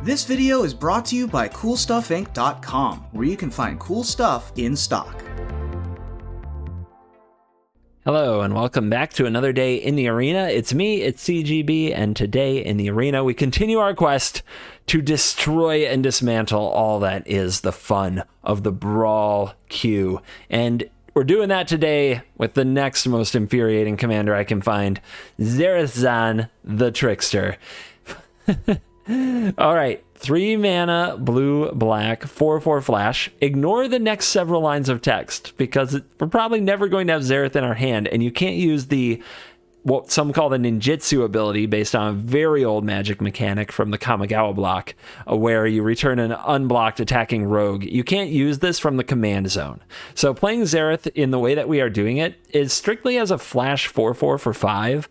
This video is brought to you by CoolStuffInc.com, where you can find cool stuff in stock. Hello and welcome back to another day in the arena. It's me, it's CGB, and today in the arena we continue our quest to destroy and dismantle all that is the fun of the Brawl queue. And we're doing that today with the next most infuriating commander I can find, ZARETH the Trickster. All right, 3 mana, blue, black, 4/4 flash. Ignore the next several lines of text because we're probably never going to have ZARETH in our hand, and you can't use the what some call the ninjutsu ability based on a very old magic mechanic from the Kamigawa block, where you return an unblocked attacking rogue. You can't use this from the command zone. So playing ZARETH in the way that we are doing it is strictly as a flash 4/4 for 5.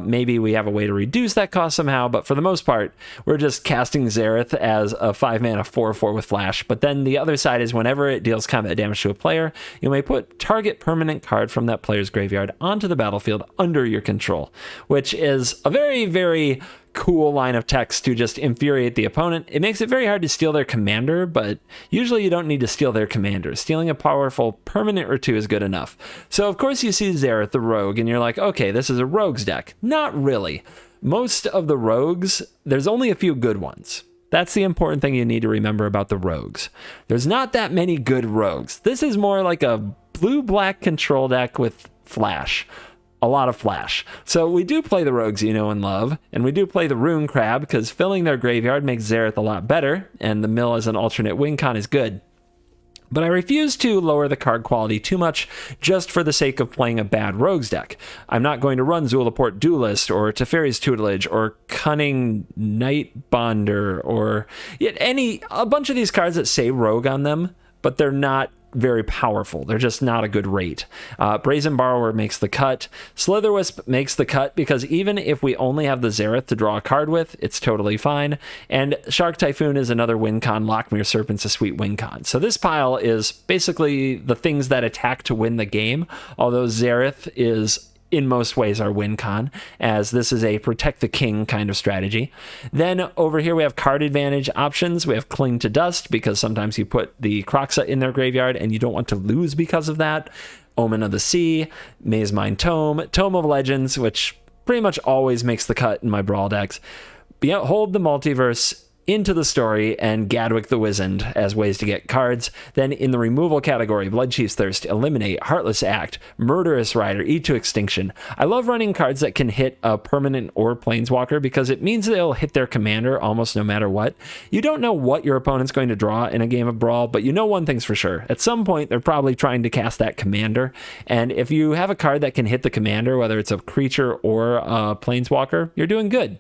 Maybe we have a way to reduce that cost somehow, but for the most part, we're just casting ZARETH as a 5 mana 4/4 with flash. But then the other side is whenever it deals combat damage to a player, you may put target permanent card from that player's graveyard onto the battlefield under your control, which is a very, very cool line of text to just infuriate the opponent. It makes it very hard to steal their commander, but usually you don't need to steal their commander. Stealing a powerful permanent or 2 is good enough. So of course you see ZARETH the rogue and you're like, okay, this is a rogues deck. Not really. Most of the rogues, there's only a few good ones. That's the important thing you need to remember about the rogues. There's not that many good rogues. This is more like a blue-black control deck with flash. A lot of flash. So we do play the rogues you know and love, and we do play the Rune Crab because filling their graveyard makes ZARETH a lot better, and the mill as an alternate win con is good. But I refuse to lower the card quality too much just for the sake of playing a bad rogues deck. I'm not going to run Zulaport Duelist or Teferi's Tutelage or Cunning Night Bonder or a bunch of these cards that say rogue on them, but they're not very powerful. They're just not a good rate. Brazen Borrower makes the cut. Slitherwisp makes the cut because even if we only have the ZARETH to draw a card with, it's totally fine. And Shark Typhoon is another win con. Lockmere Serpent's a sweet win con. So this pile is basically the things that attack to win the game, although ZARETH is in most ways our win con, as this is a protect the king kind of strategy. Then over here we have card advantage options. We have Cling to Dust because sometimes you put the Kroxa in their graveyard and you don't want to lose because of that. Omen of the Sea, Maze Mine Tome, Tome of Legends, which pretty much always makes the cut in my Brawl decks. Hold the Multiverse, Into the Story, and Gadwick the Wizened as ways to get cards. Then in the removal category, Bloodchief's Thirst, Eliminate, Heartless Act, Murderous Rider, Eat to Extinction. I love running cards that can hit a permanent or planeswalker because it means they'll hit their commander almost no matter what. You don't know what your opponent's going to draw in a game of Brawl, but you know one thing's for sure. At some point, they're probably trying to cast that commander, and if you have a card that can hit the commander, whether it's a creature or a planeswalker, you're doing good.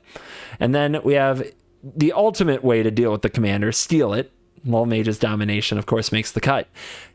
And then we have the ultimate way to deal with the commander, steal it. Lull Mage's Domination, of course, makes the cut.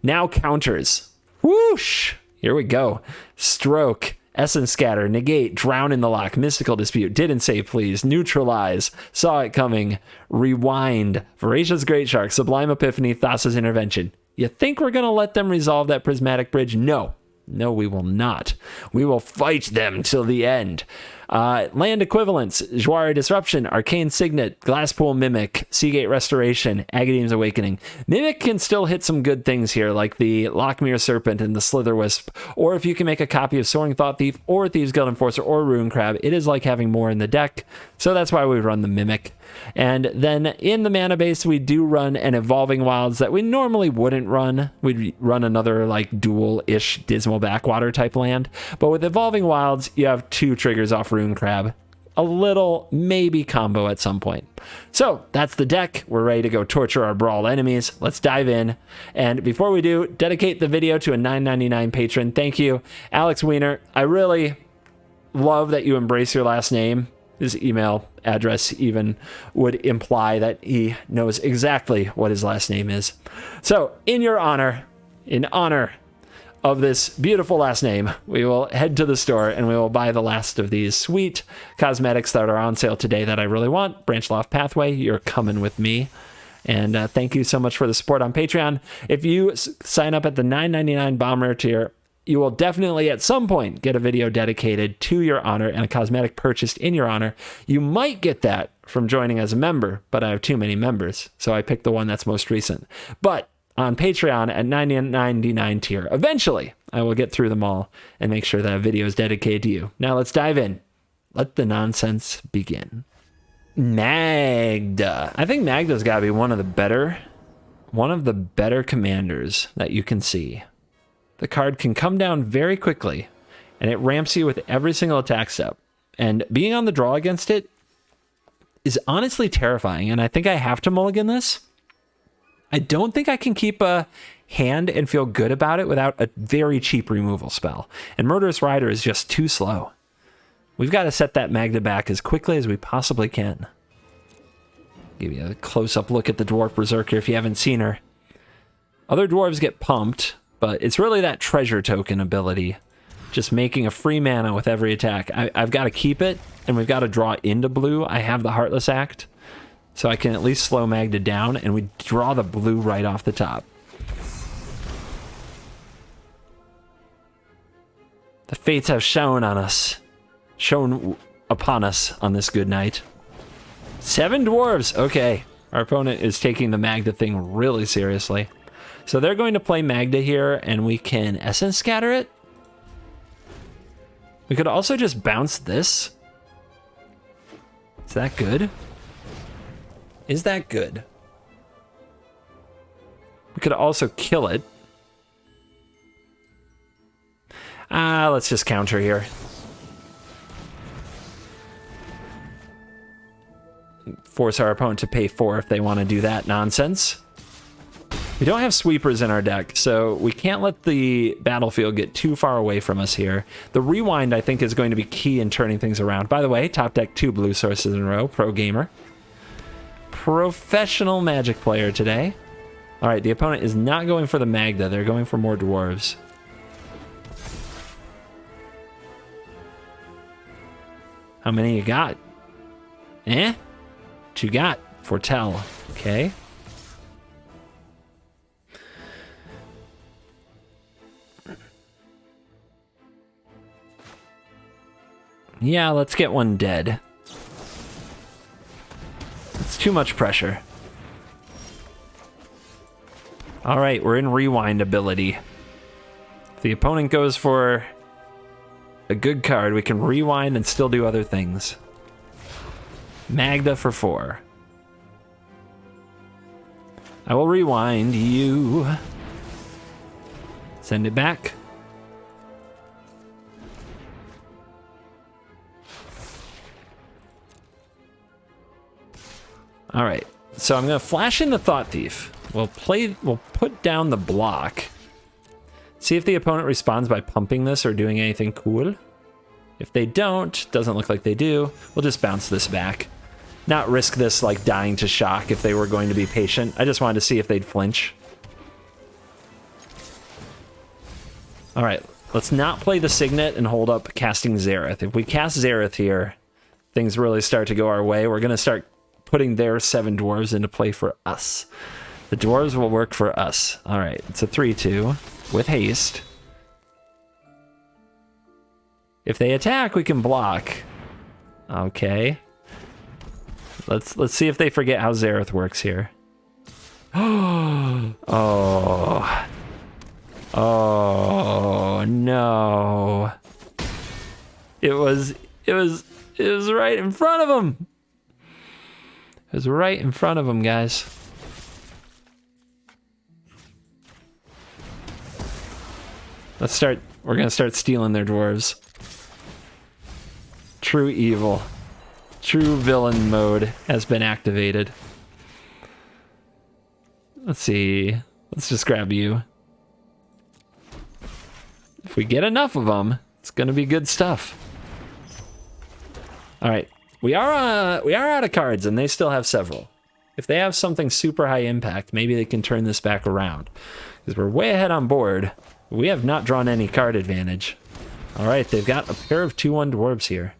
Now counters. Whoosh! Here we go. Stroke, Essence Scatter, Negate, Drown in the Lock, Mystical Dispute, Didn't Say Please, Neutralize, Saw It Coming, Rewind, Voracious Great Shark, Sublime Epiphany, Thassa's Intervention. You think we're going to let them resolve that Prismatic Bridge? No. No, we will not. We will fight them till the end. Land Equivalents, Jwari Disruption, Arcane Signet, Glasspool Mimic, Seagate Restoration, Agadeem's Awakening. Mimic can still hit some good things here, like the Lockmere Serpent and the Slitherwisp, or if you can make a copy of Soaring Thought Thief, or Thieves Guild Enforcer, or Rune Crab, it is like having more in the deck, so that's why we run the Mimic. And then in the mana base, we do run an Evolving Wilds that we normally wouldn't run. We'd run another like dual-ish Dismal Backwater type land, but with Evolving Wilds, you have 2 triggers off Rune Crab. A little maybe combo at some point. So that's the deck. We're ready to go torture our Brawl enemies. Let's dive in. And before we do, dedicate the video to a $9.99 patron. Thank you, Alex Wiener. I really love that you embrace your last name. His email address even would imply that he knows exactly what his last name is. So in your honor, in honor of this beautiful last name, we will head to the store and we will buy the last of these sweet cosmetics that are on sale today that I really want. Branchloft Pathway, you're coming with me. And thank you so much for the support on Patreon. If you sign up at the $9.99 Bomb Rare tier, you will definitely at some point get a video dedicated to your honor and a cosmetic purchased in your honor. You might get that from joining as a member, but I have too many members, so I picked the one that's most recent. But on Patreon at $9.99 tier, eventually I will get through them all and make sure that a video is dedicated to you. Now let's dive in. Let the nonsense begin. Magda. I think Magda's got to be one of the better commanders that you can see. The card can come down very quickly, and it ramps you with every single attack step. And being on the draw against it is honestly terrifying, and I think I have to mulligan this. I don't think I can keep a hand and feel good about it without a very cheap removal spell. And Murderous Rider is just too slow. We've got to set that Magda back as quickly as we possibly can. Give you a close-up look at the Dwarf Berserker if you haven't seen her. Other dwarves get pumped, but it's really that treasure token ability. Just making a free mana with every attack. I've got to keep it, and we've got to draw into blue. I have the Heartless Act, so I can at least slow Magda down, and we draw the blue right off the top. The fates have shone upon us on this good night. 7 dwarves. Okay, our opponent is taking the Magda thing really seriously. So they're going to play Magda here, and we can Essence Scatter it. We could also just bounce this. Is that good? Is that good? We could also kill it. Let's just counter here. Force our opponent to pay 4 if they want to do that nonsense. We don't have sweepers in our deck, so we can't let the battlefield get too far away from us here. The rewind, I think, is going to be key in turning things around. By the way, top deck 2 blue sources in a row. Pro gamer. Professional Magic player today. All right, the opponent is not going for the Magda. They're going for more dwarves. How many you got? What you got? Foretell. Okay. Yeah, let's get one dead. It's too much pressure. All right, we're in rewind ability. If the opponent goes for a good card, we can rewind and still do other things. Magda for 4. I will rewind you. Send it back. All right, so I'm going to flash in the Thought Thief. We'll put down the block. See if the opponent responds by pumping this or doing anything cool. If they don't, doesn't look like they do, we'll just bounce this back. Not risk this like dying to shock if they were going to be patient. I just wanted to see if they'd flinch. All right, let's not play the Signet and hold up casting ZARETH. If we cast ZARETH here, things really start to go our way. We're going to start putting their 7 dwarves into play for us. The dwarves will work for us. All right, it's a 3/2 with haste. If they attack, we can block. Okay. Let's see if they forget how ZARETH works here. Oh. Oh no. It was right in front of him. It was right in front of him, guys. We're gonna start stealing their dwarves. True evil. True villain mode has been activated. Let's see. Let's just grab you. If we get enough of them, it's gonna be good stuff. All right, we are out of cards, and they still have several. If they have something super high impact, maybe they can turn this back around. Because we're way ahead on board. We have not drawn any card advantage. All right, they've got a pair of 2/1 dwarves here.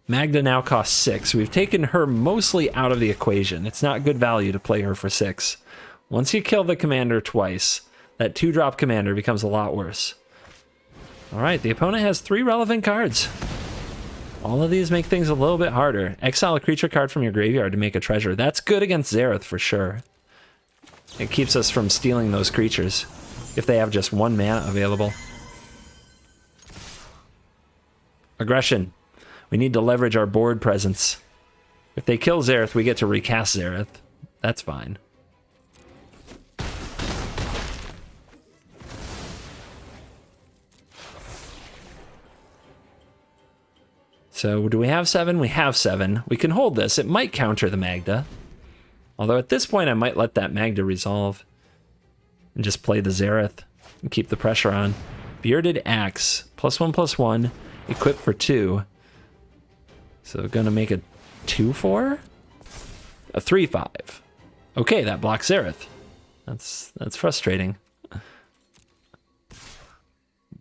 Magda now costs 6. We've taken her mostly out of the equation. It's not good value to play her for 6. Once you kill the commander twice, that 2-drop commander becomes a lot worse. All right, the opponent has 3 relevant cards. All of these make things a little bit harder. Exile a creature card from your graveyard to make a treasure. That's good against ZARETH for sure. It keeps us from stealing those creatures if they have just 1 mana available. Aggression. We need to leverage our board presence. If they kill ZARETH, we get to recast ZARETH. That's fine. So do we have 7? We have 7. We can hold this. It might counter the Magda. Although at this point I might let that Magda resolve. And just play the ZARETH and keep the pressure on. Bearded Axe. +1/+1. Equip for 2. So gonna make a 2/4? A 3/5. Okay, that blocks ZARETH. That's frustrating.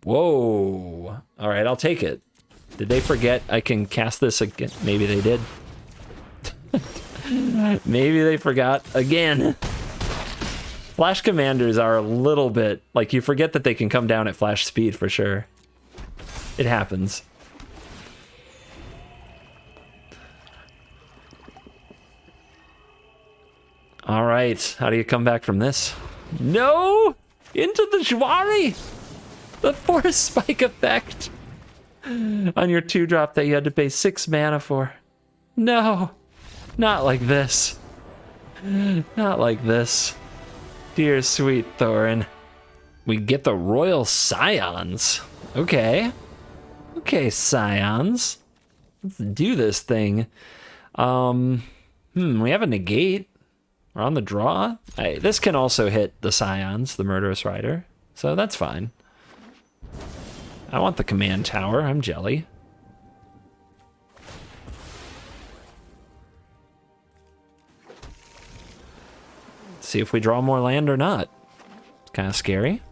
Whoa. Alright, I'll take it. Did they forget I can cast this again? Maybe they did. Maybe they forgot again. Flash commanders are a little bit... like, you forget that they can come down at flash speed for sure. It happens. Alright, how do you come back from this? No! Into the Jwari! The force spike effect! On your 2-drop that you had to pay 6 mana for. No, not like this. Not like this. Dear sweet Thorin. We get the Royal Scions. Okay. Okay, Scions. Let's do this thing. We have a negate. We're on the draw. This can also hit the Scions, the Murderous Rider. So that's fine. I want the command tower. I'm jelly. Let's see if we draw more land or not. It's kind of scary.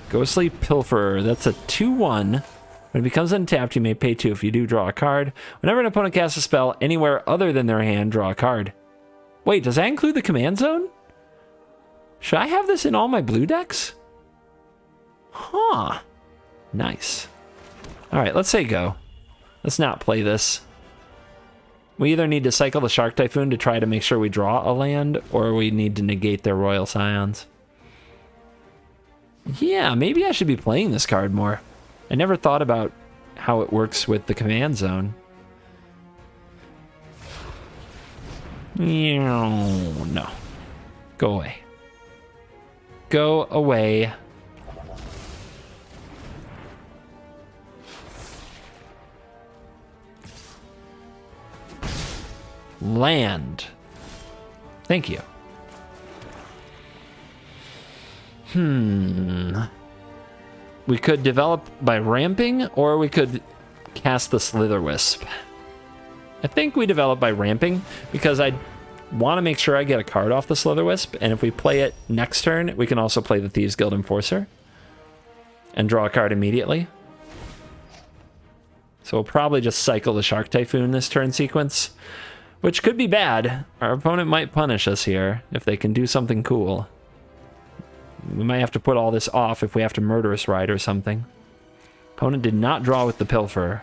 Ghostly Pilferer. That's a 2/1. When it becomes untapped, you may pay 2 if you do draw a card. Whenever an opponent casts a spell anywhere other than their hand, draw a card. Wait, does that include the command zone? Should I have this in all my blue decks? Huh. Nice. Alright, let's say go. Let's not play this. We either need to cycle the Shark Typhoon to try to make sure we draw a land, or we need to negate their Royal Scions. Yeah, maybe I should be playing this card more. I never thought about how it works with the command zone. No. Go away. Go away. Land. Thank you. We could develop by ramping, or we could cast the Slitherwisp. I think we develop by ramping, because I want to make sure I get a card off the Slitherwisp, and if we play it next turn, we can also play the Thieves Guild Enforcer and draw a card immediately. So we'll probably just cycle the Shark Typhoon this turn sequence, which could be bad. Our opponent might punish us here if they can do something cool. We might have to put all this off if we have to Murderous Ride or something. Opponent did not draw with the Pilferer.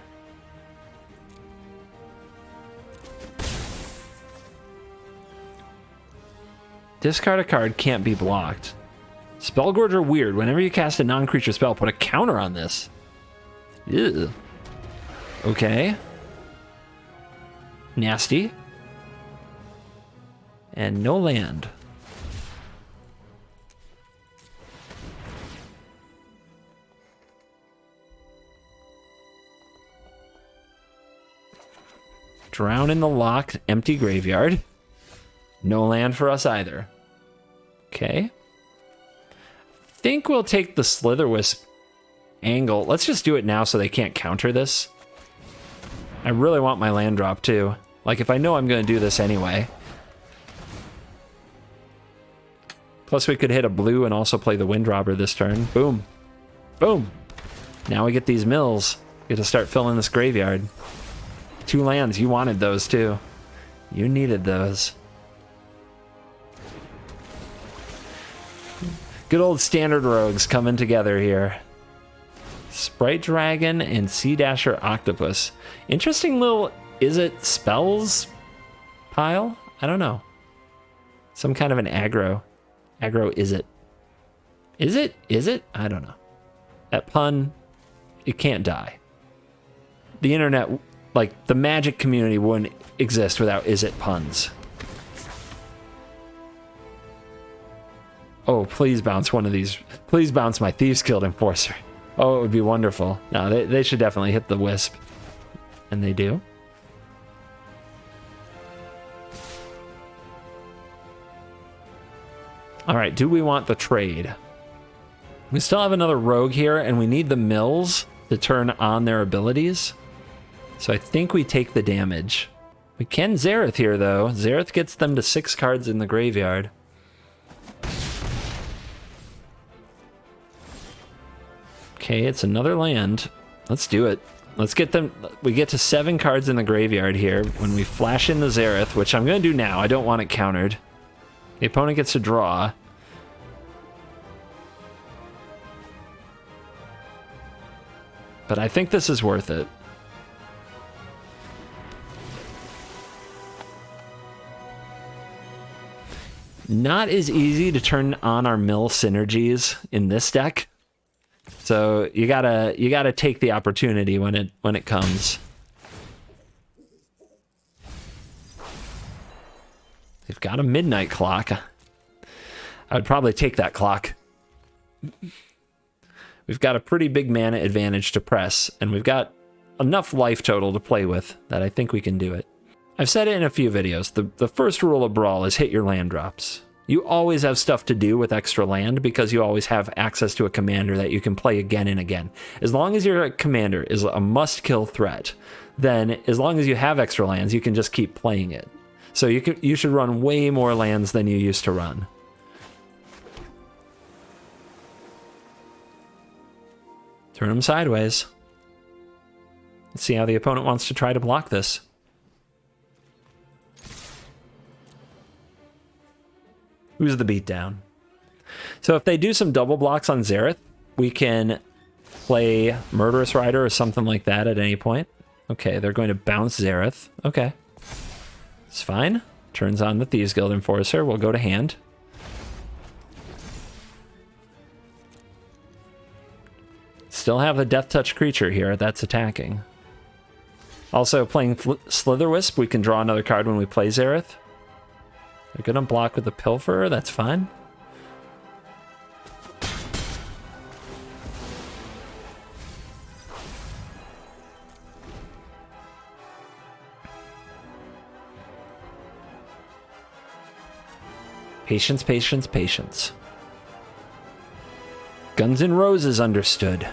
Discard a card can't be blocked. Spellgorger weird. Whenever you cast a non-creature spell, put a counter on this. Ew. Okay. Nasty. And no land. Drown in the locked empty graveyard. No land for us either. Okay. Think we'll take the Slitherwisp angle. Let's just do it now so they can't counter this. I really want my land drop too. Like, if I know I'm going to do this anyway. Plus we could hit a blue and also play the Windrobber this turn. Boom. Boom. Now we get these mills. We get to start filling this graveyard. 2 lands. You wanted those too. You needed those. Good old standard rogues coming together here. Sprite Dragon and Sea Dasher Octopus. Interesting little, is it spells pile? I don't know. Some kind of an aggro. Aggro, is it? Is it? Is it? I don't know. That pun, it can't die. The internet, like the Magic community wouldn't exist without is it puns. Oh, please bounce one of these. Please bounce my Thieves Guild Enforcer. Oh, it would be wonderful. No, they should definitely hit the Wisp. And they do. All right, do we want the trade? We still have another rogue here, and we need the mills to turn on their abilities. So I think we take the damage. We can ZARETH here, though. ZARETH gets them to 6 cards in the graveyard. Okay, it's another land. Let's do it. Let's get them. We get to 7 cards in the graveyard here when we flash in the ZARETH, which I'm going to do now. I don't want it countered. The opponent gets to draw. But I think this is worth it. Not as easy to turn on our mill synergies in this deck. So you gotta take the opportunity when it comes. They've got a midnight clock. I would probably take that clock. We've got a pretty big mana advantage to press, and we've got enough life total to play with that I think we can do it. I've said it in a few videos. The first rule of Brawl is hit your land drops. You always have stuff to do with extra land because you always have access to a commander that you can play again and again. As long as your commander is a must-kill threat, then as long as you have extra lands, you can just keep playing it. So you should run way more lands than you used to run. Turn them sideways. Let's see how the opponent wants to try to block this. Who's the beatdown? So if they do some double blocks on ZARETH, we can play Murderous Rider or something like that at any point. Okay, they're going to bounce ZARETH. Okay. It's fine. Turns on the Thieves Guild Enforcer. We'll go to hand. Still have the Death Touch creature here that's attacking. Also, playing Slitherwisp, we can draw another card when we play ZARETH. They're gonna block with the Pilferer, that's fine. Patience, patience, patience. Guns N' Roses understood.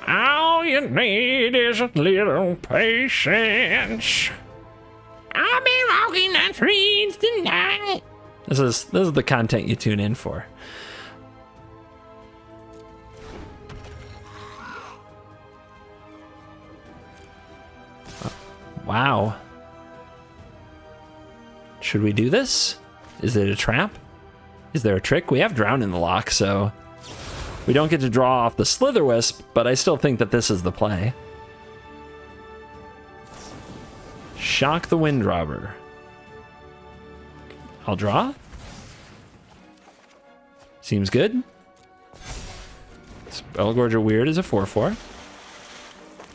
All you need is a little patience. I'll be walking on streets tonight. This is the content you tune in for. Wow. Should we do this? Is it a trap? Is there a trick? We have Drown in the lock, so we don't get to draw off the Slitherwisp, but I still think that this is the play. Shock the Windrobber. I'll draw. Seems good. Spellgorger Weird is a 4/4.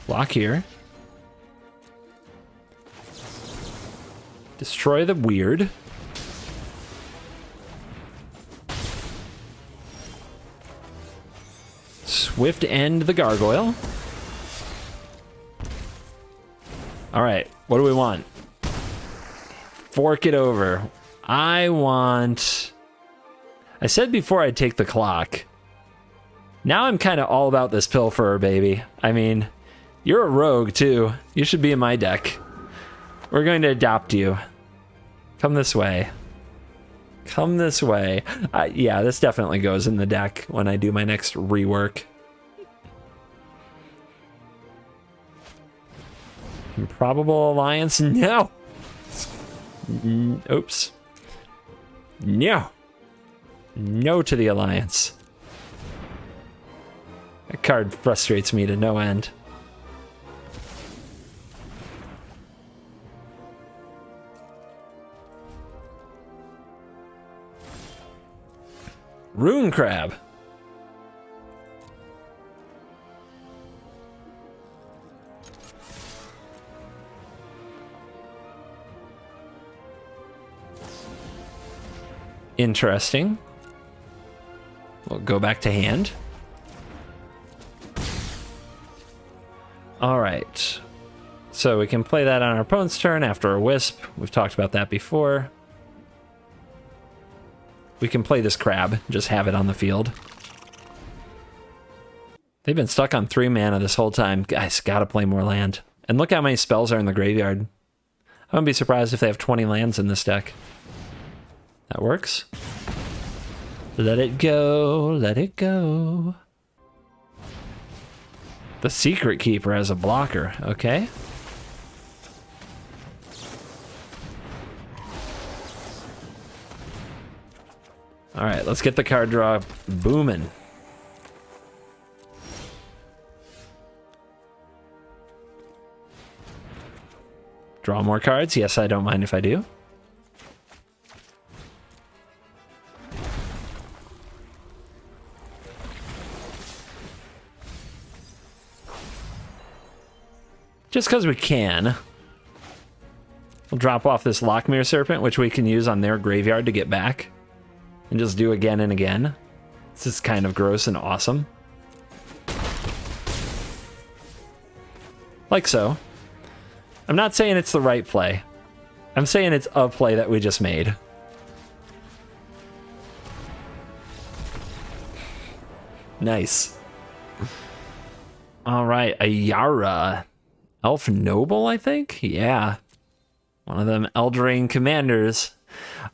Block here. Destroy the Weird. Swift End the Gargoyle. All right, what do we want? Fork it over. I said before I'd take the clock. Now I'm kind of all about this Pilferer, baby. I mean, you're a rogue too. You should be in my deck. We're going to adopt you. Come this way. Come this way. Yeah, this definitely goes in the deck when I do my next rework. Improbable Alliance? No! Oops. No! No to the Alliance. card frustrates me to no end. Rune Crab. Interesting. We'll go back to hand. All right. So we can play that on our opponent's turn after a Wisp. We've talked about that before. We can play this crab, just have it on the field. They've been stuck on 3 mana this whole time. Guys, gotta play more land. And look how many spells are in the graveyard. I wouldn't be surprised if they have 20 lands in this deck. That works. Let it go, let it go. The Secret Keeper as a blocker, okay. All right, let's get the card draw booming. Draw more cards. Yes, I don't mind if I do. Just because we can. We'll drop off this Lockmere Serpent, which we can use on their graveyard to get back. And just do again and again. This is kind of gross and awesome. Like so. I'm not saying it's the right play. I'm saying it's a play that we just made. Nice. All right, a Yara. Elf Noble, I think? Yeah. One of them Eldering commanders.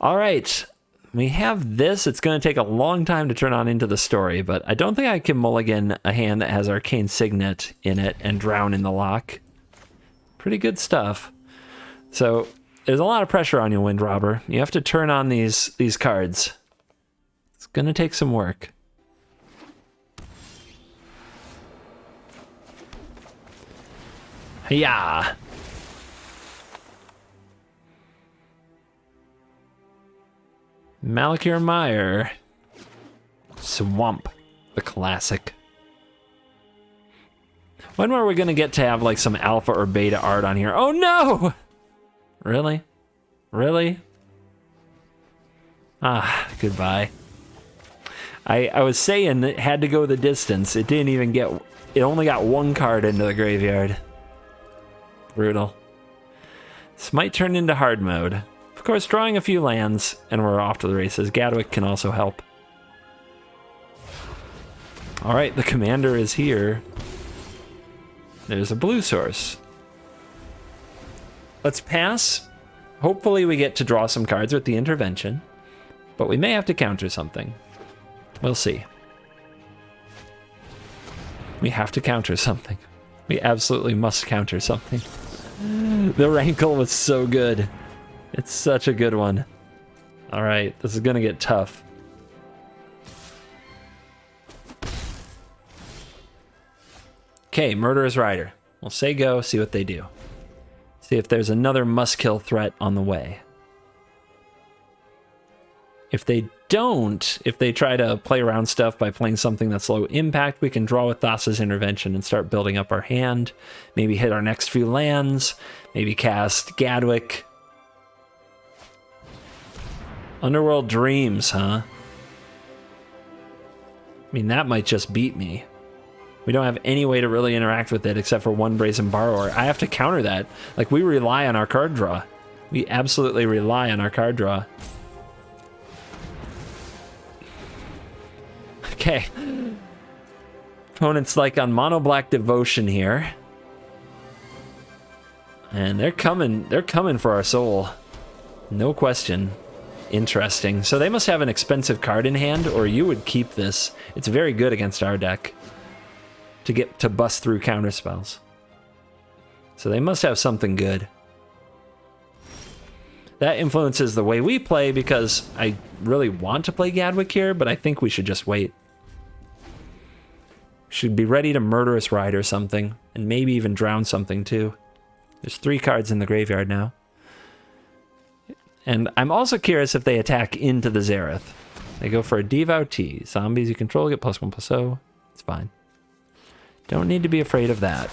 All right. We have this. It's going to take a long time to turn on into the story, but I don't think I can mulligan a hand that has Arcane Signet in it and drown in the lock. Pretty good stuff. So there's a lot of pressure on you, Wind Robber. You have to turn on these cards. It's going to take some work. Yeah. Malakir Meyer. Swamp. The classic. When are we going to get to have like some alpha or beta art on here? Oh no! Really? Really? Ah, goodbye. I was saying it had to go the distance. It didn't even get... It only got 1 card into the graveyard. Brutal. This might turn into hard mode. Of course, drawing a few lands, and we're off to the races. Gadwick can also help. All right, the commander is here. There's a blue source. Let's pass. Hopefully we get to draw some cards with the intervention, but we may have to counter something. We'll see. We have to counter something. We absolutely must counter something. The Rankle was so good. It's such a good one. All right, this is gonna get tough. Okay, Murderous Rider. We'll say go, see what they do. See if there's another must-kill threat on the way. If they don't, if they try to play around stuff by playing something that's low impact, we can draw with Thassa's Intervention and start building up our hand. Maybe hit our next few lands. Maybe cast Gadwick. Underworld Dreams, huh? I mean, that might just beat me. We don't have any way to really interact with it except for 1 Brazen Borrower. I have to counter that. Like, we rely on our card draw. We absolutely rely on our card draw. Okay. Opponent's like on Mono Black Devotion here. And they're coming for our soul. No question. Interesting. So they must have an expensive card in hand, or you would keep this. It's very good against our deck to get to bust through counter spells. So they must have something good. That influences the way we play because I really want to play Gadwick here, but I think we should just wait. Should be ready to Murderous Ride or something, and maybe even drown something too. There's 3 cards in the graveyard now. And I'm also curious if they attack into the Zareth. They go for a Devoutee. Zombies you control get +1/+0. It's fine. Don't need to be afraid of that.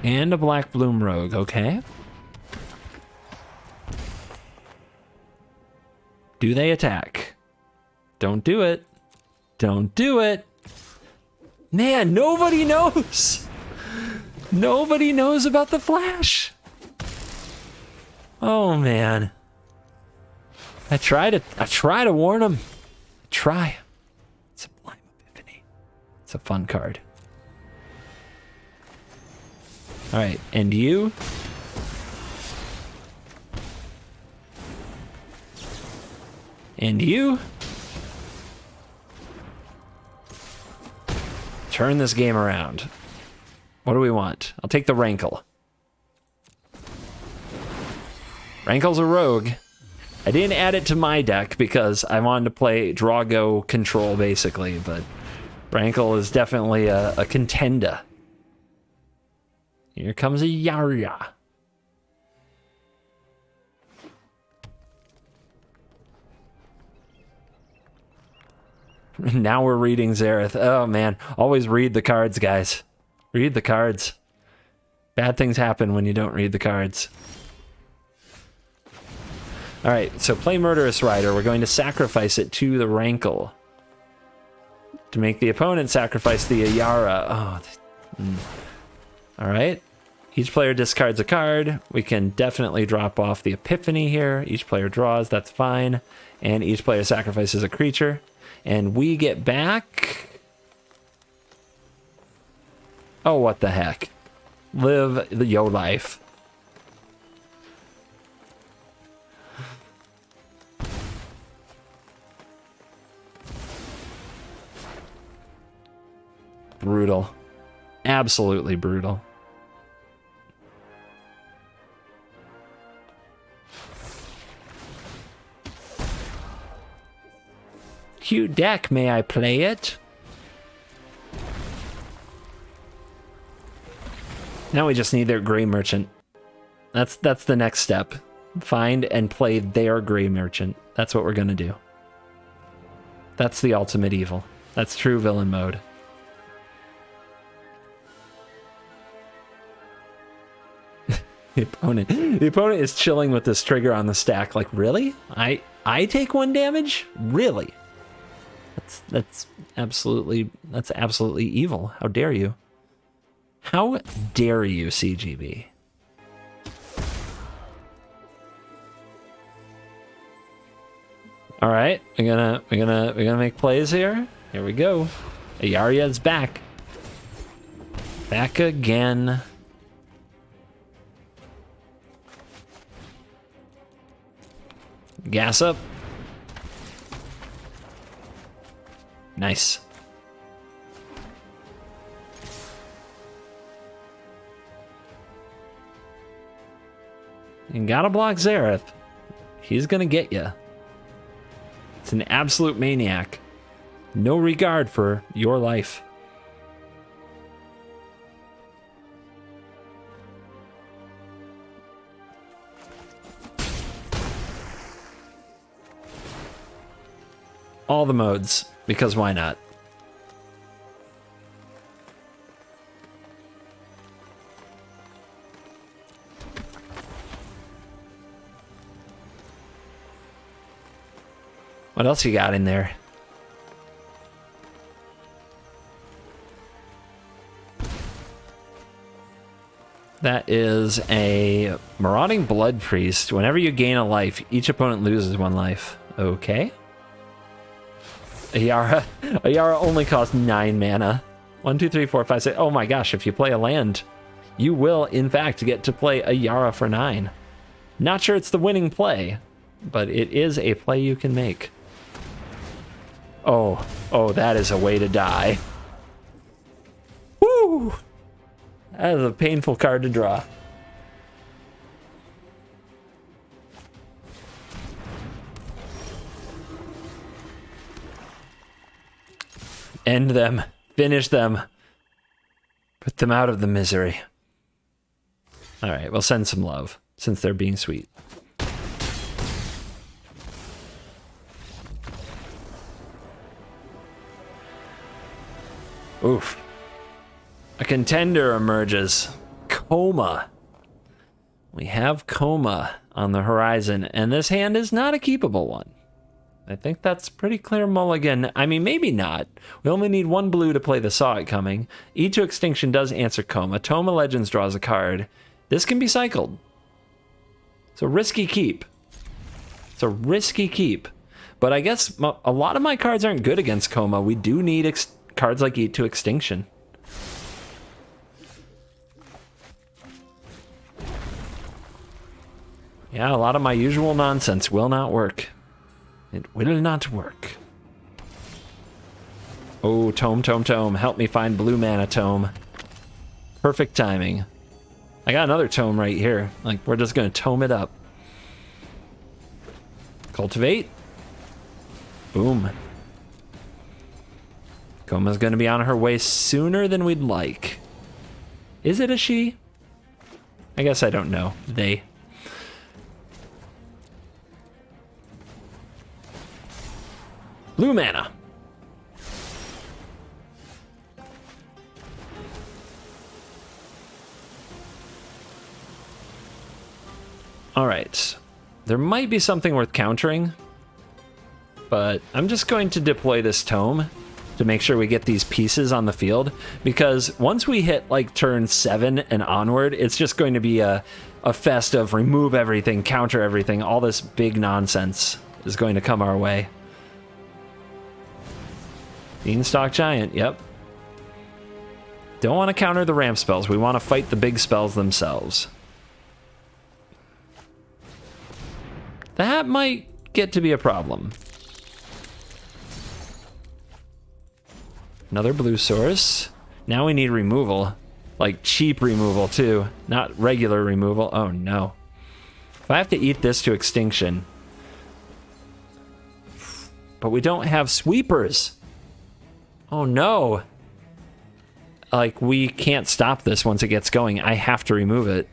And a Black Bloom Rogue, okay. Do they attack? Don't do it. Don't do it. Man, nobody knows. Nobody knows about the flash. Oh man. I try to warn them. Try. Sublime Epiphany. It's a fun card. All right, and you? And you? Turn this game around. What do we want? I'll take the Rankle. Rankle's a rogue. I didn't add it to my deck because I wanted to play Draw-Go control, basically, but Rankle is definitely a contender. Here comes a Yarya. Now we're reading Zareth. Oh man, always read the cards, guys. Read the cards. Bad things happen when you don't read the cards. All right, so play Murderous Rider. We're going to sacrifice it to the Rankle to make the opponent sacrifice the Ayara. Oh. All right. Each player discards a card. We can definitely drop off the Epiphany here. Each player draws. That's fine. And each player sacrifices a creature. And we get back... Oh, what the heck. Live your life. Brutal. Absolutely brutal. Cute deck, may I play it? Now we just need their Gray Merchant. That's the next step. Find and play their Gray Merchant. That's what we're gonna do. That's the ultimate evil. That's true villain mode. The opponent is chilling with this trigger on the stack. Like, really? I take 1 damage? Really? That's absolutely evil. How dare you? How dare you, CGB? All right, we're gonna make plays here. Here we go. Ayaria's back. Back again. Gas up. Nice. You gotta block Zareth. He's gonna get you. It's an absolute maniac. No regard for your life. All the modes, because why not? What else you got in there? That is a Marauding Blood Priest. Whenever you gain a life, each opponent loses 1 life. Okay. Ayara only costs 9 mana. 1, 2, 3, 4, 5, 6. Oh my gosh, if you play a land, you will in fact get to play Ayara for 9. Not sure it's the winning play, but it is a play you can make. Oh, that is a way to die. Woo! That is a painful card to draw. End them. Finish them. Put them out of the misery. All right, we'll send some love, since they're being sweet. Oof. A contender emerges. Coma. We have Coma on the horizon, and this hand is not a keepable one. I think that's pretty clear mulligan. I mean, maybe not. We only need one blue to play the Saw It Coming. E2 Extinction does answer Coma. Toma Legends draws a card. This can be cycled. It's a risky keep. It's a risky keep. But I guess a lot of my cards aren't good against Coma. We do need cards like E2 Extinction. Yeah, a lot of my usual nonsense will not work. It will not work. Oh, Tome, Tome, Tome. Help me find blue mana, Tome. Perfect timing. I got another Tome right here. Like, we're just going to Tome it up. Cultivate. Boom. Coma's going to be on her way sooner than we'd like. Is it a she? I guess I don't know. They. Blue mana. All right. There might be something worth countering, but I'm just going to deploy this Tome to make sure we get these pieces on the field, because once we hit like turn 7 and onward, it's just going to be a fest of remove everything, counter everything. All this big nonsense is going to come our way. Beanstalk Giant, yep. Don't want to counter the ramp spells. We want to fight the big spells themselves. That might get to be a problem. Another blue source. Now we need removal. Like cheap removal too. Not regular removal. Oh no. If I have to eat this to extinction. But we don't have sweepers. Oh no. Like, we can't stop this once it gets going. I have to remove it.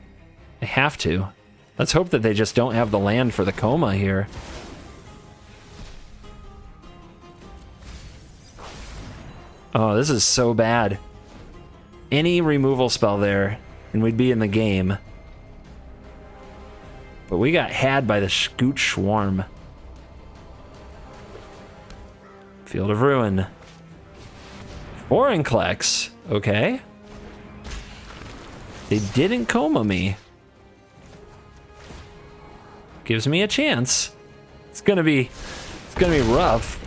I have to. Let's hope that they just don't have the land for the Coma here. Oh, this is so bad. Any removal spell there, and we'd be in the game. But we got had by the Scoot Swarm. Field of Ruin. Vorinclex, okay. They didn't Coma me. Gives me a chance. It's gonna be rough.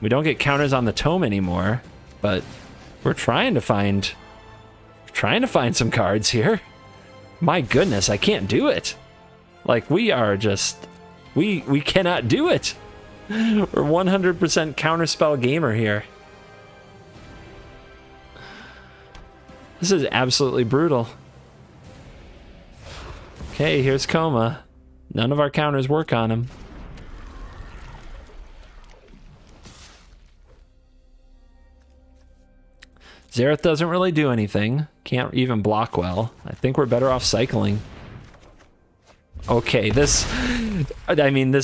We don't get counters on the Tome anymore, but we're trying to find some cards here. My goodness, I can't do it. Like, we are just we cannot do it. We're 100% counterspell gamer here. This is absolutely brutal. Okay, here's Coma. None of our counters work on him. ZARETH doesn't really do anything. Can't even block well. I think we're better off cycling. Okay, this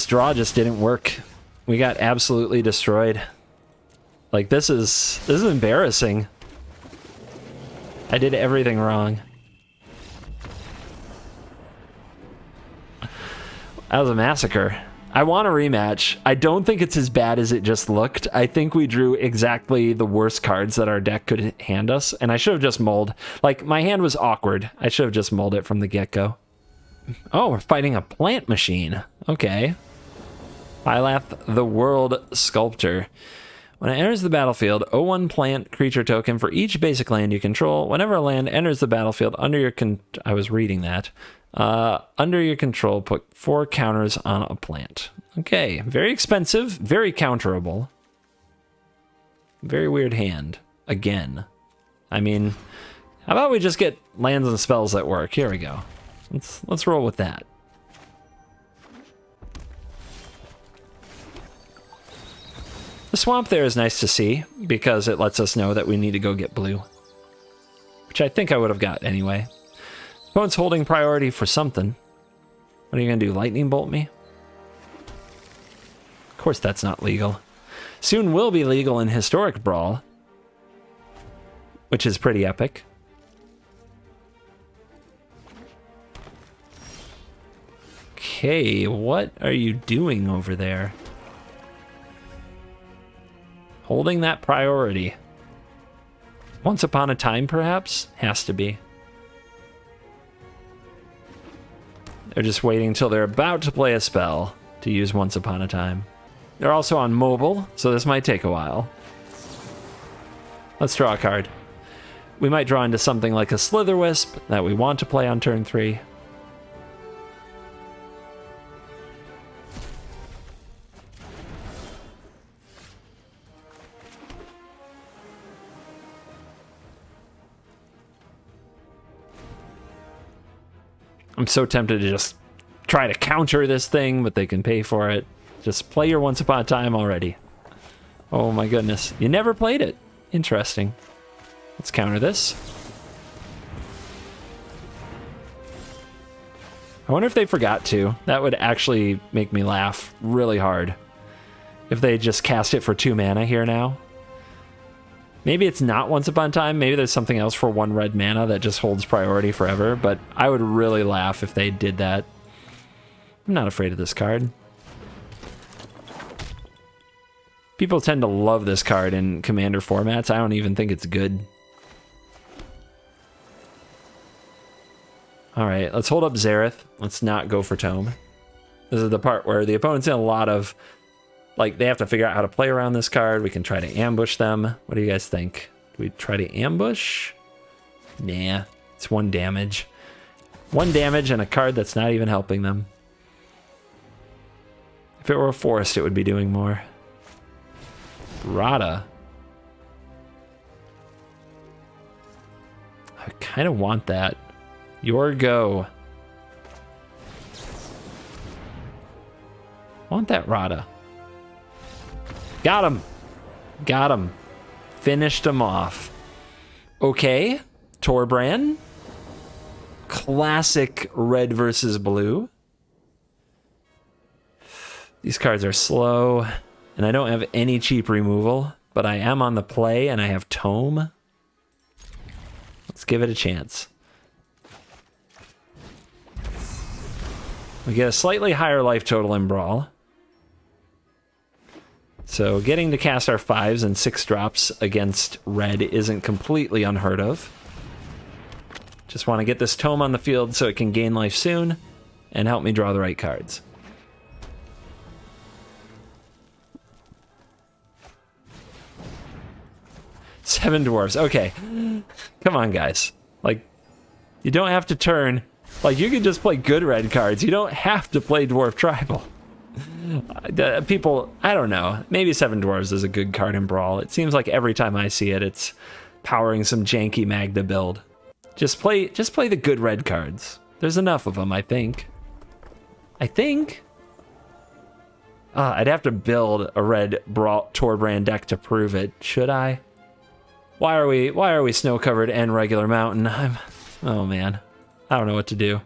draw just didn't work. We got absolutely destroyed. Like, this is embarrassing. I did everything wrong. That was a massacre. I want a rematch. I don't think it's as bad as it just looked. I think we drew exactly the worst cards that our deck could hand us, and I should have just mulled. Like, my hand was awkward. I should have just mulled it from the get-go. Oh, we're fighting a plant machine. Okay. Byleth, the World Sculptor. When it enters the battlefield, 0/1 plant creature token for each basic land you control. Whenever a land enters the battlefield under your I was reading that. Under your control, put 4 counters on a plant. Okay, very expensive, very counterable. Very weird hand. Again. I mean, how about we just get lands and spells that work? Here we go. Let's roll with that. The swamp there is nice to see because it lets us know that we need to go get blue. Which I think I would have got anyway. Opponent's holding priority for something. What are you going to do, lightning bolt me? Of course that's not legal. Soon will be legal in Historic Brawl, which is pretty epic. Okay, what are you doing over there? Holding that priority. Once upon a time, perhaps? Has to be. They're just waiting until they're about to play a spell to use Once Upon a Time. They're also on mobile, so this might take a while. Let's draw a card. We might draw into something like a Slitherwisp that we want to play on turn 3. I'm so tempted to just try to counter this thing, but they can pay for it. Just play your Once Upon a Time already. Oh my goodness. You never played it. Interesting. Let's counter this. I wonder if they forgot to. That would actually make me laugh really hard. If they just cast it for 2 mana here now. Maybe it's not Once Upon a Time. Maybe there's something else for 1 red mana that just holds priority forever. But I would really laugh if they did that. I'm not afraid of this card. People tend to love this card in Commander formats. I don't even think it's good. Alright, let's hold up ZARETH. Let's not go for Tome. This is the part where the opponent's in a lot of... Like, they have to figure out how to play around this card. We can try to ambush them. What do you guys think? Do we try to ambush? Nah, it's 1 damage. 1 damage and a card that's not even helping them. If it were a forest, it would be doing more. Rada. I kind of want that. Your go. I want that Rada. Got him. Got him. Finished him off. Okay. Torbran. Classic red versus blue. These cards are slow, and I don't have any cheap removal, but I am on the play, and I have Tome. Let's give it a chance. We get a slightly higher life total in Brawl. So getting to cast our 5s and 6 drops against red isn't completely unheard of. Just want to get this Tome on the field so it can gain life soon and help me draw the right cards. Seven dwarves. Okay. Come on, guys. Like, you don't have to turn. Like, you can just play good red cards. You don't have to play Dwarf Tribal. People, I don't know. Maybe 7 dwarves is a good card in Brawl. It seems like every time I see it, it's powering some janky Magda build. Just play the good red cards. There's enough of them, I think. I'd have to build a red Brawl Torbran deck to prove it. Should I? Why are we snow covered and regular mountain? Oh man, I don't know what to do.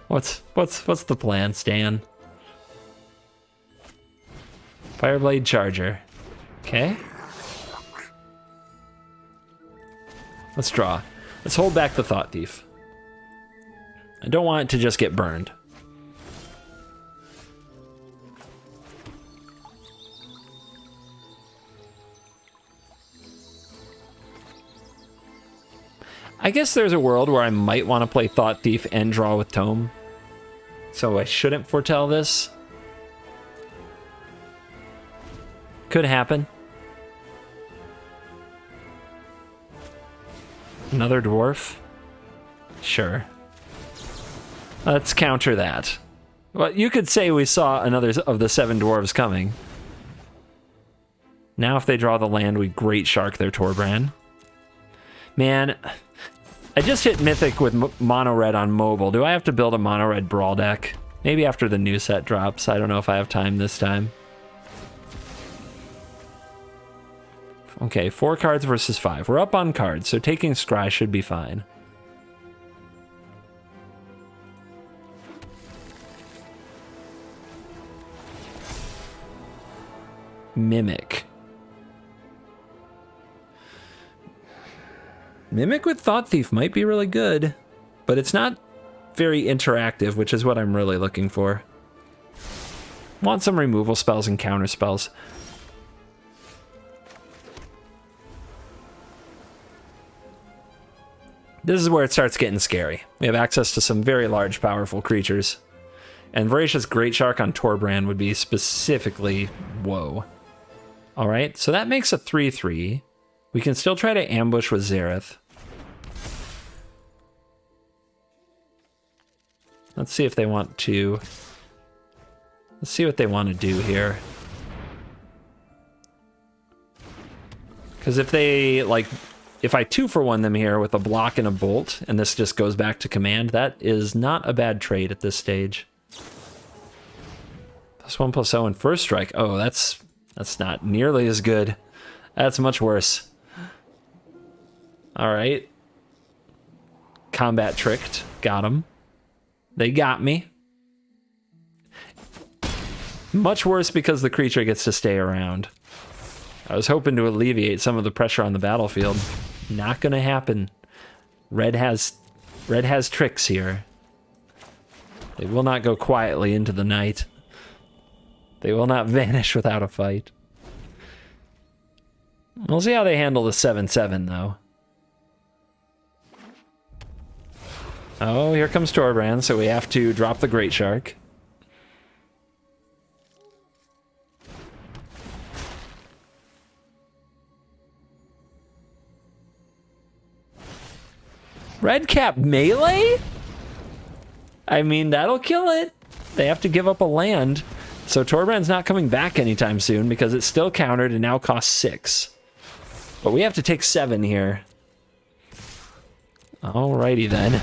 What's the plan, Stan? Fireblade Charger. Okay. Let's draw. Let's hold back the Thought Thief. I don't want it to just get burned. I guess there's a world where I might want to play Thought Thief and draw with Tome. So I shouldn't foretell this. Could happen. Another dwarf? Sure. Let's counter that. Well, you could say we saw another of the 7 dwarves coming. Now if they draw the land, we Great Shark their Torbran. Man, I just hit Mythic with mono red on mobile. Do I have to build a mono red Brawl deck? Maybe after the new set drops. I don't know if I have time this time. Okay, 4 cards versus 5. We're up on cards, so taking Scry should be fine. Mimic. Mimic with Thought Thief might be really good, but it's not very interactive, which is what I'm really looking for. Want some removal spells and counter spells. This is where it starts getting scary. We have access to some very large, powerful creatures. And Voracious Great Shark on Torbrand would be specifically whoa. Alright, so that makes a 3-3. We can still try to ambush with ZARETH. Let's see if they want to... Let's see what they want to do here. Because if they, like... If I 2-for-1 them here with a block and a bolt, and this just goes back to command, that is not a bad trade at this stage. +1/+0 and first strike. Oh, that's not nearly as good. That's much worse. All right. Combat tricked. Got him. They got me. Much worse because the creature gets to stay around. I was hoping to alleviate some of the pressure on the battlefield. Not gonna happen. Red has tricks here. They will not go quietly into the night. They will not vanish without a fight. We'll see how they handle the 7/7 though. Oh, here comes Torbrand, so we have to drop the Great Shark. Red cap melee? I mean, that'll kill it. They have to give up a land. So Torbrand's not coming back anytime soon because it's still countered and now costs 6. But we have to take 7 here. Alrighty then.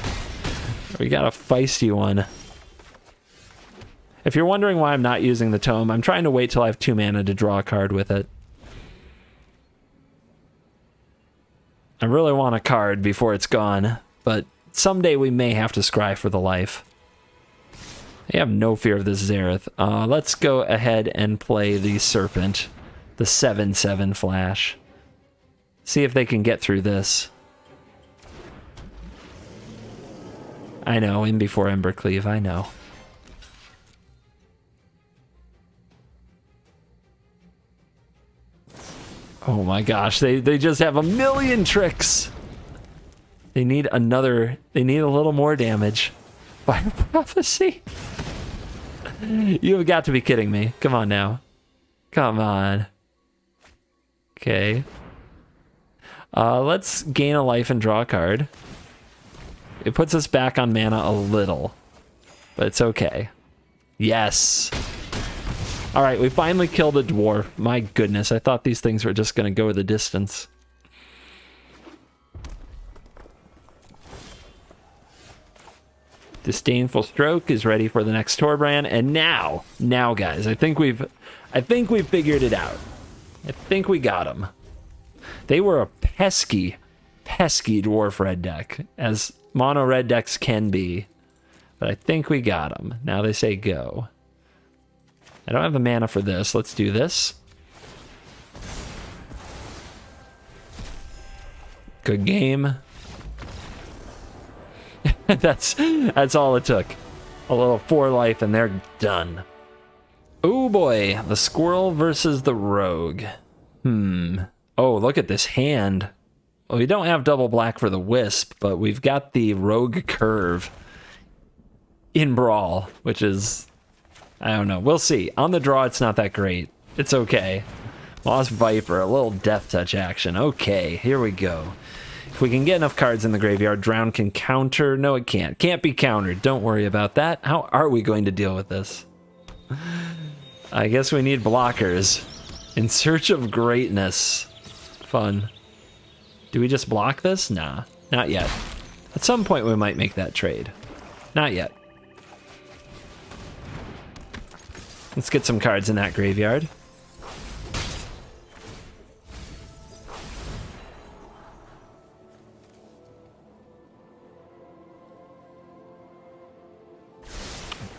We got a feisty one. If you're wondering why I'm not using the tome, I'm trying to wait till I have 2 mana to draw a card with it. I really want a card before it's gone, but someday we may have to scry for the life. I have no fear of this ZARETH. Let's go ahead and play the Serpent, the 7/7 flash. See if they can get through this. I know, in before Embercleave, I know. Oh my gosh, they just have a million tricks. They need a little more damage. Fire Prophecy? You have got to be kidding me. Come on now. Come on. Okay. Let's gain a life and draw a card. It puts us back on mana a little, but it's okay. Yes. All right, we finally killed a dwarf. My goodness, I thought these things were just going to go the distance. Disdainful Stroke is ready for the next Torbrand, and now guys, I think we've figured it out. I think we got them. They were a pesky dwarf red deck, as mono red decks can be, but I think we got them. Now they say go. I don't have the mana for this. Let's do this. Good game. That's all it took. A little 4 life and they're done. Oh boy, the squirrel versus the rogue. Oh, look at this hand. Well, we don't have double black for the wisp, but we've got the rogue curve in Brawl, which is, I don't know. We'll see. On the draw, it's not that great. It's okay. Lost Viper, a little death touch action. Okay, here we go. If we can get enough cards in the graveyard, Drown can counter. No, it can't. Can't be countered. Don't worry about that. How are we going to deal with this? I guess we need blockers. In Search of Greatness. Fun. Do we just block this? Nah, not yet. At some point we might make that trade. Not yet. Let's get some cards in that graveyard.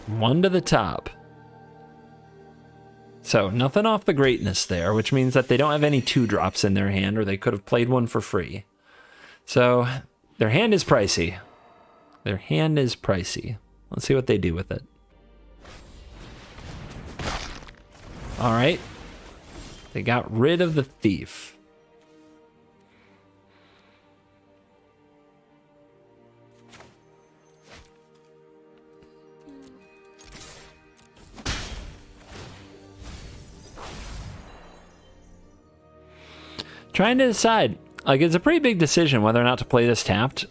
1 to the top. So nothing off the greatness there, which means that they don't have any 2-drops in their hand, or they could have played one for free. So their hand is pricey. Their hand is pricey. Let's see what they do with it. All right. They got rid of the thief. Trying to decide, like, it's a pretty big decision whether or not to play this tapped.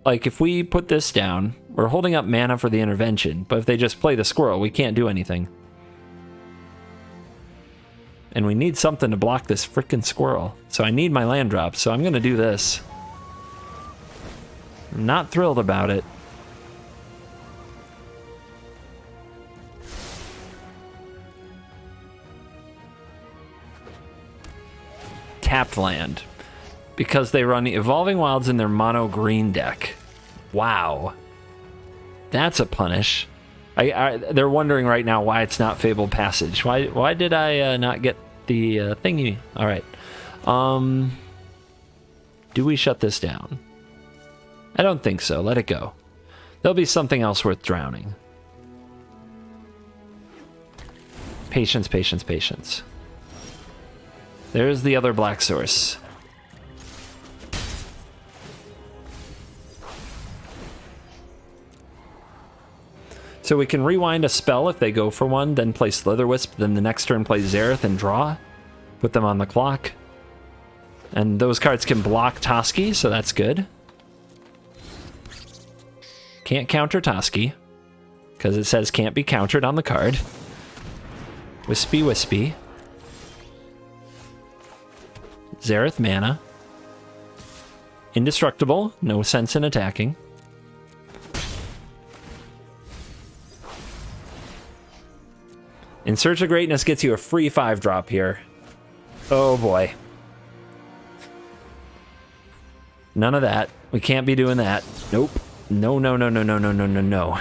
Like, if we put this down, we're holding up mana for the intervention, but if they just play the squirrel, we can't do anything. And we need something to block this frickin' squirrel. So I need my land drop, so I'm gonna do this. I'm not thrilled about it. Tapped land. Because they run Evolving Wilds in their mono green deck. Wow. That's a punish. They're wondering right now why it's not Fabled Passage. Why did I not get the thingy? All right. Do we shut this down? I don't think so. Let it go. There'll be something else worth drowning. Patience, patience, patience. There's the other black source. So we can rewind a spell if they go for one, then play Slitherwisp, then the next turn play Zareth and draw. Put them on the clock. And those cards can block Toski, so that's good. Can't counter Toski, because it says can't be countered on the card. Wispy Wispy. Zareth mana. Indestructible, no sense in attacking. In Search of Greatness gets you a free 5-drop here. Oh boy. None of that. We can't be doing that. Nope. No, no, no, no, no, no, no, no, no.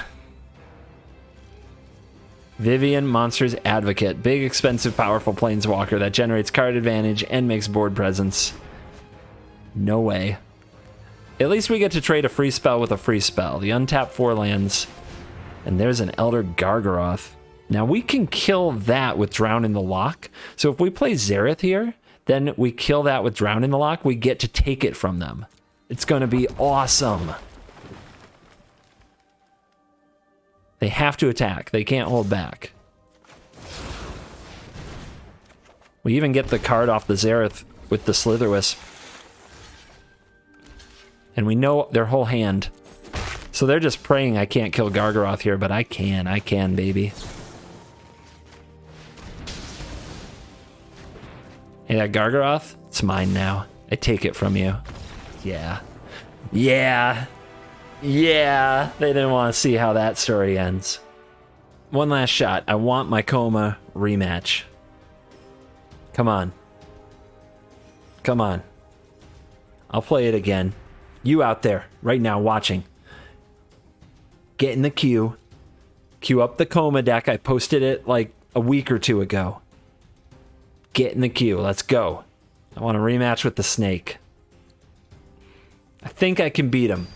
Vivian, Monsters Advocate. Big, expensive, powerful planeswalker that generates card advantage and makes board presence. No way. At least we get to trade a free spell with a free spell. The untapped 4 lands. And there's an Elder Gargaroth. Now we can kill that with Drown in the Lock. So if we play Zareth here, then we kill that with Drown in the Lock. We get to take it from them. It's going to be awesome. They have to attack. They can't hold back. We even get the card off the Zareth with the Slitherwisp. And we know their whole hand. So they're just praying I can't kill Gargaroth here, but I can, baby. Hey, that Gargaroth, it's mine now. I take it from you. Yeah. Yeah. Yeah. They didn't want to see how that story ends. One last shot. I want my Coma rematch. Come on. Come on. I'll play it again. You out there, right now, watching. Get in the queue. Queue up the Coma deck. I posted it like a week or 2 ago. Get in the queue. Let's go. I want a rematch with the Snake. I think I can beat him.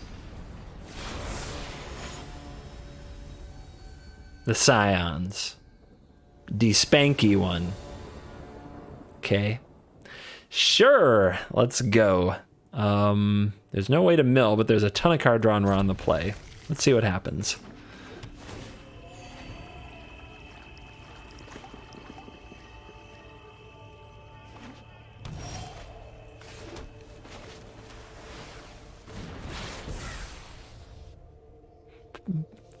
The Scions. De-Spanky one. Okay. Sure. Let's go. There's no way to mill, but there's a ton of card draw and we're on the play. Let's see what happens.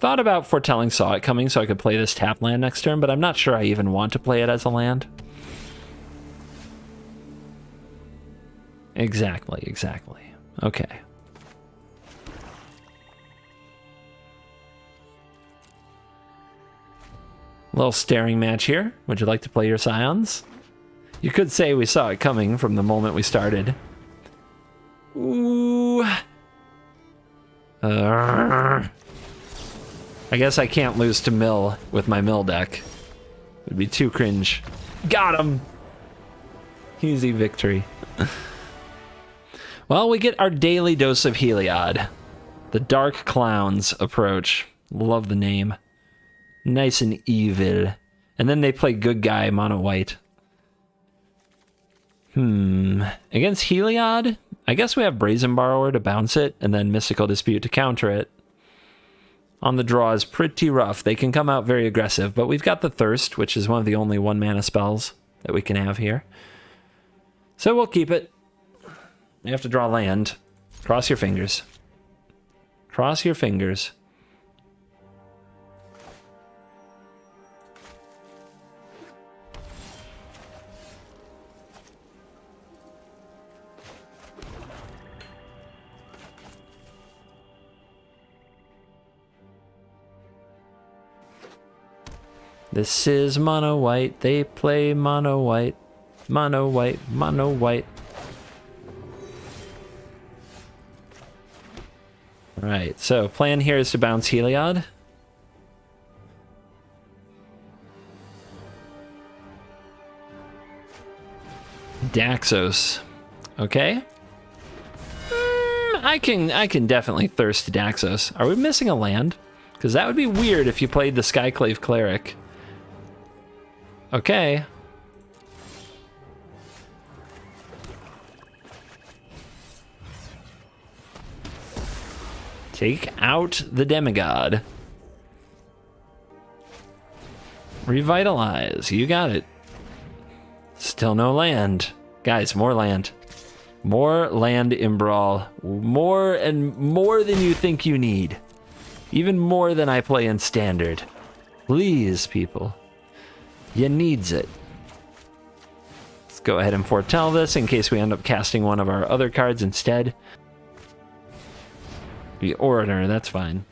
Thought about foretelling Saw It Coming so I could play this tap land next turn, but I'm not sure I even want to play it as a land. Exactly, exactly. Okay. Little staring match here. Would you like to play your Scions? You could say we saw it coming from the moment we started. Ooh. I guess I can't lose to Mill with my Mill deck. It would be too cringe. Got him! Easy victory. Well, we get our daily dose of Heliod. The Dark Clowns approach. Love the name. Nice and evil. And then they play good guy, mono white. Against Heliod, I guess we have Brazen Borrower to bounce it, and then Mystical Dispute to counter it. On the draw is pretty rough. They can come out very aggressive, but we've got the Thirst, which is one of the only 1-mana spells that we can have here. So we'll keep it. You have to draw land. Cross your fingers. Cross your fingers. This is mono white. They play mono white. Mono white. Mono white. Alright, so plan here is to bounce Heliod. Daxos. Okay. I can definitely thirst Daxos. Are we missing a land? Because that would be weird if you played the Skyclave Cleric. Okay. Take out the Demigod. Revitalize. You got it. Still no land. Guys, more land. More land in Brawl. More and more than you think you need. Even more than I play in Standard. Please, people. You needs it. Let's go ahead and foretell this in case we end up casting one of our other cards instead. The Orator, that's fine.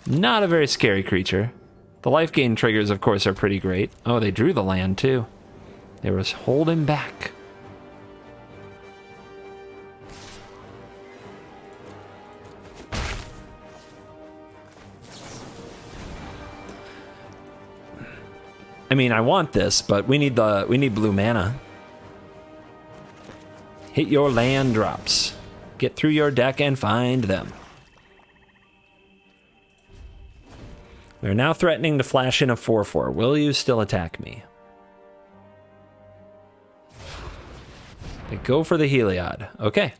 Not a very scary creature. The life gain triggers, of course, are pretty great. Oh, they drew the land, too. They was holding back. I mean, I want this, but we need blue mana. Hit your land drops. Get through your deck and find them. We're now threatening to flash in a 4/4. Will you still attack me? They go for the Heliod. Okay.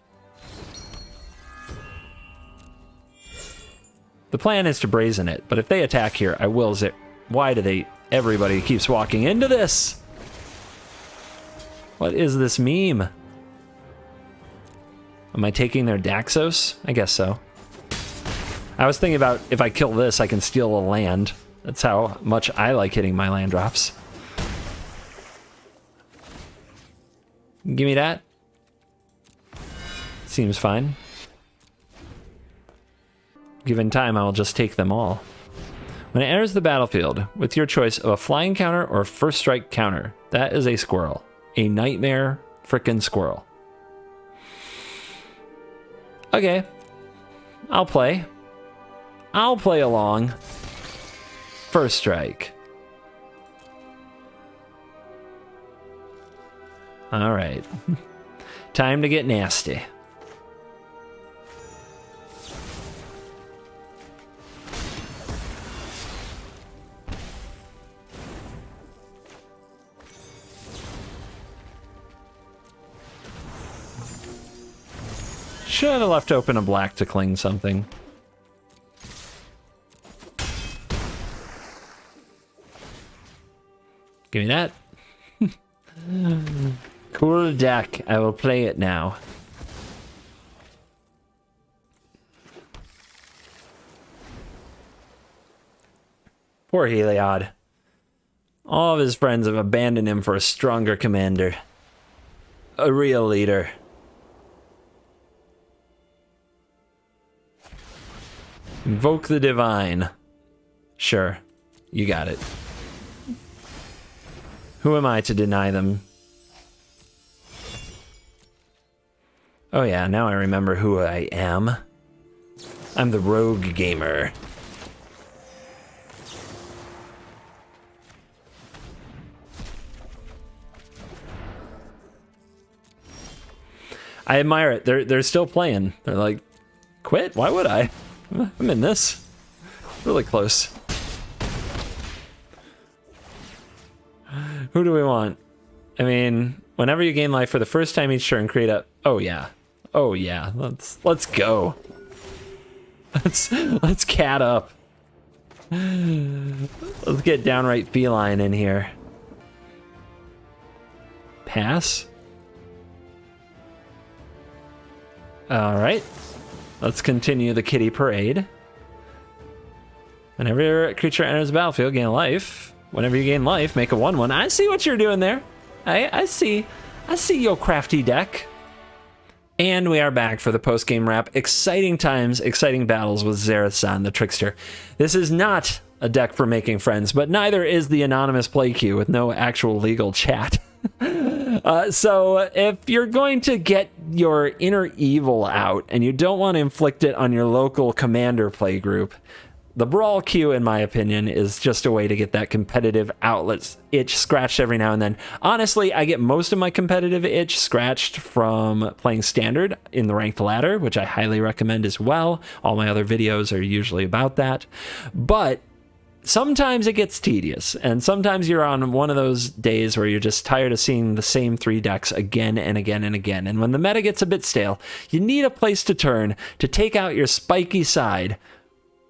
The plan is to brazen it, but if they attack here, I will zip. Why do they... Everybody keeps walking into this. What is this meme? Am I taking their Daxos? I guess so. I was thinking about if I kill this, I can steal a land. That's how much I like hitting my land drops. Give me that. Seems fine. Given time, I will just take them all. When it enters the battlefield, with your choice of a flying counter or a first strike counter, that is a squirrel. A nightmare frickin' squirrel. Okay. I'll play. I'll play along. First strike. Alright. Time to get nasty. Should have left open a black to cling something. Give me that. Cool deck. I will play it now. Poor Heliod. All of his friends have abandoned him for a stronger commander. A real leader. Invoke the Divine. Sure, you got it. Who am I to deny them? Oh yeah, now I remember who I am. I'm the rogue gamer. I admire it. They're still playing. They're like, quit? Why would I? I'm in this. Really close. Who do we want? I mean, whenever you gain life for the first time each turn, create a... Oh yeah. Oh yeah. Let's go. Let's cat up. Let's get downright feline in here. Pass. All right. Let's continue the kitty parade. Whenever your creature enters the battlefield, gain life. Whenever you gain life, make a 1/1. I see what you're doing there. I see your crafty deck. And we are back for the post-game wrap. Exciting times, exciting battles with ZARETH, the Trickster. This is not a deck for making friends, but neither is the anonymous play queue with no actual legal chat. So if you're going to get your inner evil out and you don't want to inflict it on your local commander play group, the Brawl queue, in my opinion, is just a way to get that competitive outlet itch scratched every now and then. Honestly, I get most of my competitive itch scratched from playing Standard in the ranked ladder, which I highly recommend as well. All my other videos are usually about that. But sometimes it gets tedious, and sometimes you're on one of those days where you're just tired of seeing the same 3 decks again and again and again. And when the meta gets a bit stale, you need a place to turn to take out your spiky side,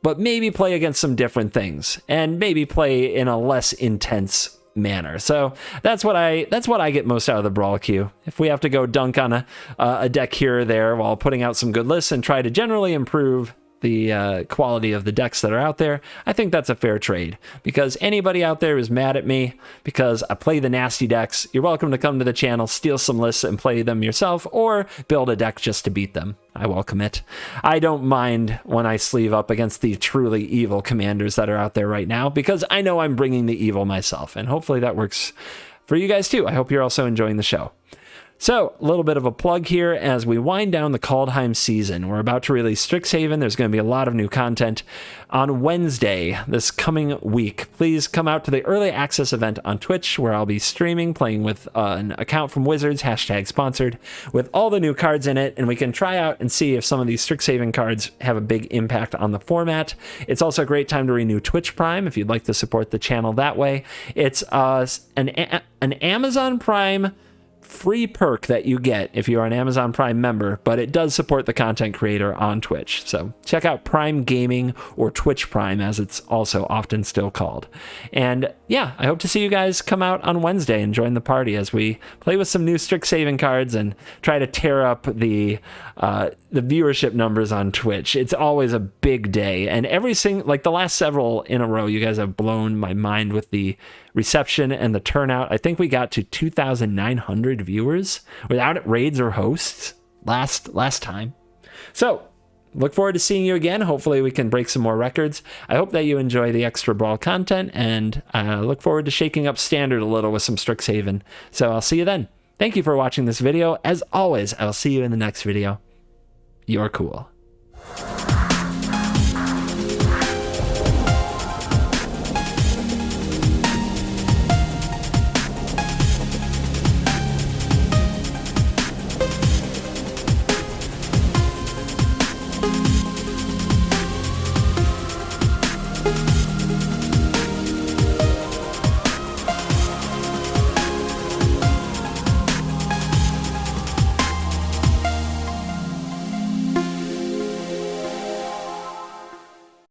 but maybe play against some different things and maybe play in a less intense manner. So that's what I get most out of the Brawl queue. If we have to go dunk on a deck here or there while putting out some good lists and try to generally improve the quality of the decks that are out there, I think that's a fair trade. Because anybody out there who's mad at me because I play the nasty decks, you're welcome to come to the channel, steal some lists and play them yourself, or build a deck just to beat them. I welcome it. I don't mind when I sleeve up against the truly evil commanders that are out there right now, because I know I'm bringing the evil myself, and hopefully that works for you guys too. I hope you're also enjoying the show. So, a little bit of a plug here as we wind down the Kaldheim season. We're about to release Strixhaven. There's going to be a lot of new content on Wednesday this coming week. Please come out to the early access event on Twitch, where I'll be streaming, playing with an account from Wizards, #sponsored, with all the new cards in it, and we can try out and see if some of these Strixhaven cards have a big impact on the format. It's also a great time to renew Twitch Prime if you'd like to support the channel that way. It's an Amazon Prime free perk that you get if you're an Amazon Prime member, but it does support the content creator on Twitch. So check out Prime Gaming, or Twitch Prime as it's also often still called. And yeah, I hope to see you guys come out on Wednesday and join the party as we play with some new Strixhaven cards and try to tear up the viewership numbers on Twitch. It's always a big day, and like the last several in a row, you guys have blown my mind with the reception and the turnout. I think we got to 2,900 viewers without raids or hosts last time. So look forward to seeing you again. Hopefully we can break some more records. I hope that you enjoy the extra Brawl content, and look forward to shaking up Standard a little with some Strixhaven. So I'll see you then. Thank you for watching this video. As always, I'll see you in the next video. You're cool.